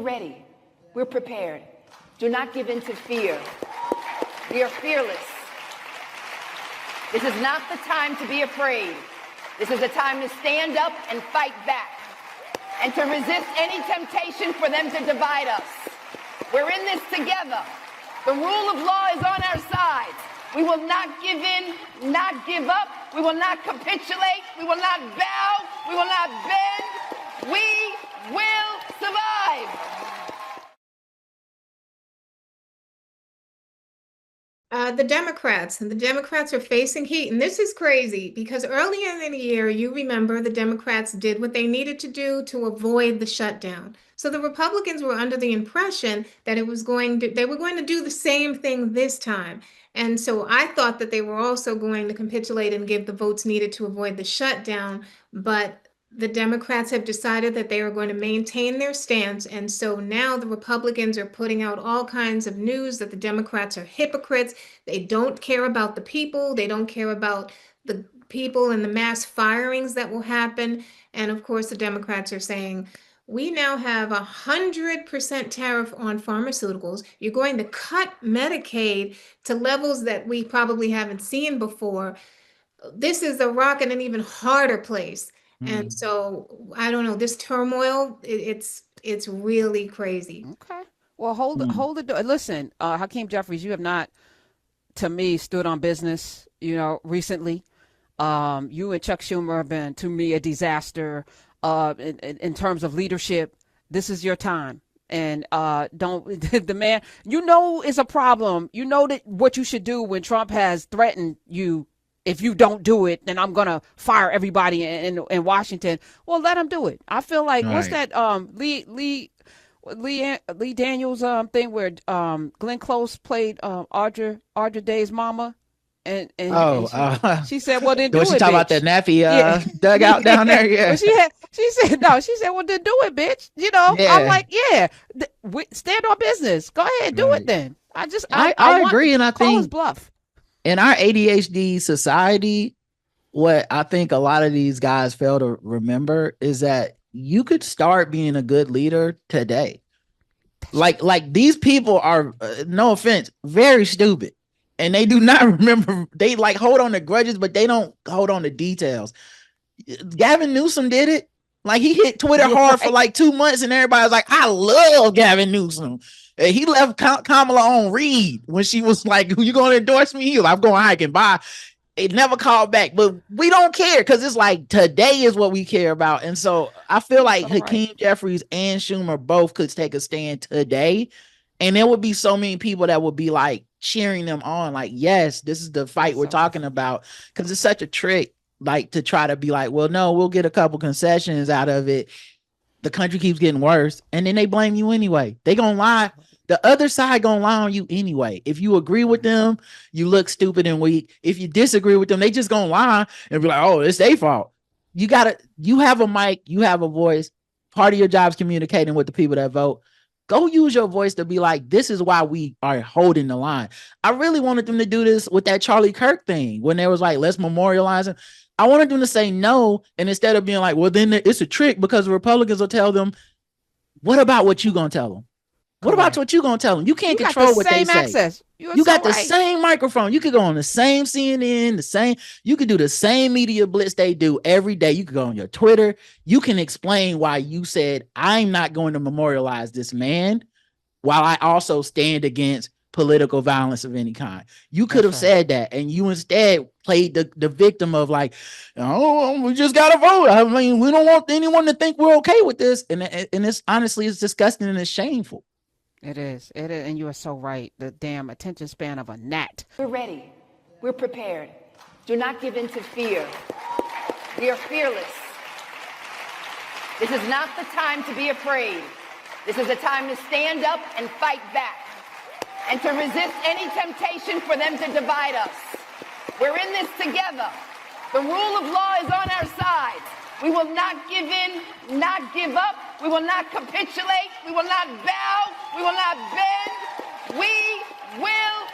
We're ready. We're prepared. Do not give in to fear. We are fearless. This is not the time to be afraid. This is a time to stand up and fight back and to resist any temptation for them to divide us. We're in this together. The rule of law is on our side. We will not give in, not give up. We will not capitulate. We will not bow. We will not bend. We will survive. The Democrats are facing heat, and this is crazy because earlier in the year, you remember the Democrats did what they needed to do to avoid the shutdown. So the Republicans were under the impression that they were going to do the same thing this time. And so I thought that they were also going to capitulate and give the votes needed to avoid the shutdown, but the Democrats have decided that they are going to maintain their stance. And so now the Republicans are putting out all kinds of news that the Democrats are hypocrites. They don't care about the people. They don't care about the people and the mass firings that will happen. And of course, the Democrats are saying, we now have 100% tariff on pharmaceuticals. You're going to cut Medicaid to levels that we probably haven't seen before. This is a rock in an even harder place. And so I don't know, this turmoil, it's really crazy. Okay. Well, hold the door. Listen, Hakeem Jeffries, you have not, to me, stood on business, recently. You and Chuck Schumer have been, to me, a disaster in terms of leadership. This is your time. And don't the man, is a problem. You know that what you should do when Trump has threatened you. If you don't do it, then I'm gonna fire everybody in Washington. Well, let him do it. I feel like what's that Lee Daniels thing where Glenn Close played Audra Day's mama, and she said, "Well, then do it." She talk about that nappy dugout down there? Yeah. But she said, "Well, then do it, bitch." Yeah. I'm like, stand on business. Go ahead, do it then. I agree, and I call think his bluff. In our ADHD society, what I think a lot of these guys fail to remember is that you could start being a good leader today. Like these people are, no offense, very stupid. And they do not remember. They hold on to grudges, but they don't hold on to details. Gavin Newsom did it. He hit Twitter hard for 2 months, and everybody's like, I love Gavin Newsom. He left Kamala on read when she was like, "Who you going to endorse me?" He was like, "I'm going hiking." Bye. It never called back, but we don't care because it's today is what we care about. And so I feel like Hakeem Jeffries and Schumer both could take a stand today, and there would be so many people that would be cheering them on. Yes, this is the fight we're talking about, because it's such a trick. To try to be well, no, we'll get a couple concessions out of it. The country keeps getting worse, and then they blame you anyway. They gonna lie. The other side gonna lie on you anyway. If you agree with them, you look stupid and weak. If you disagree with them, they just gonna lie and be like, "Oh, it's their fault." You have a mic, you have a voice. Part of your job is communicating with the people that vote. Go use your voice to be this is why we are holding the line. I really wanted them to do this with that Charlie Kirk thing when they was let's memorialize him. I wanted them to say no, and instead of being well, then it's a trick because the Republicans will tell them, what about what you gonna tell them? What about what you gonna tell them? You can't control what they say. Access. You got the same microphone. You could go on the same CNN, you could do the same media blitz they do every day. You could go on your Twitter. You can explain why you said, I'm not going to memorialize this man while I also stand against political violence of any kind. You could have said that, and you instead played the victim of oh, we just gotta vote. I mean, we don't want anyone to think we're okay with this. And it's honestly, it's disgusting and it's shameful. It is, and you are so right. The damn attention span of a gnat. We're ready. We're prepared. Do not give in to fear. We are fearless. This is not the time to be afraid. This is a time to stand up and fight back and to resist any temptation for them to divide us. We're in this together. The rule of law is on our side. We will not give in, not give up. We will not capitulate. We will not bow. We will not bend. We will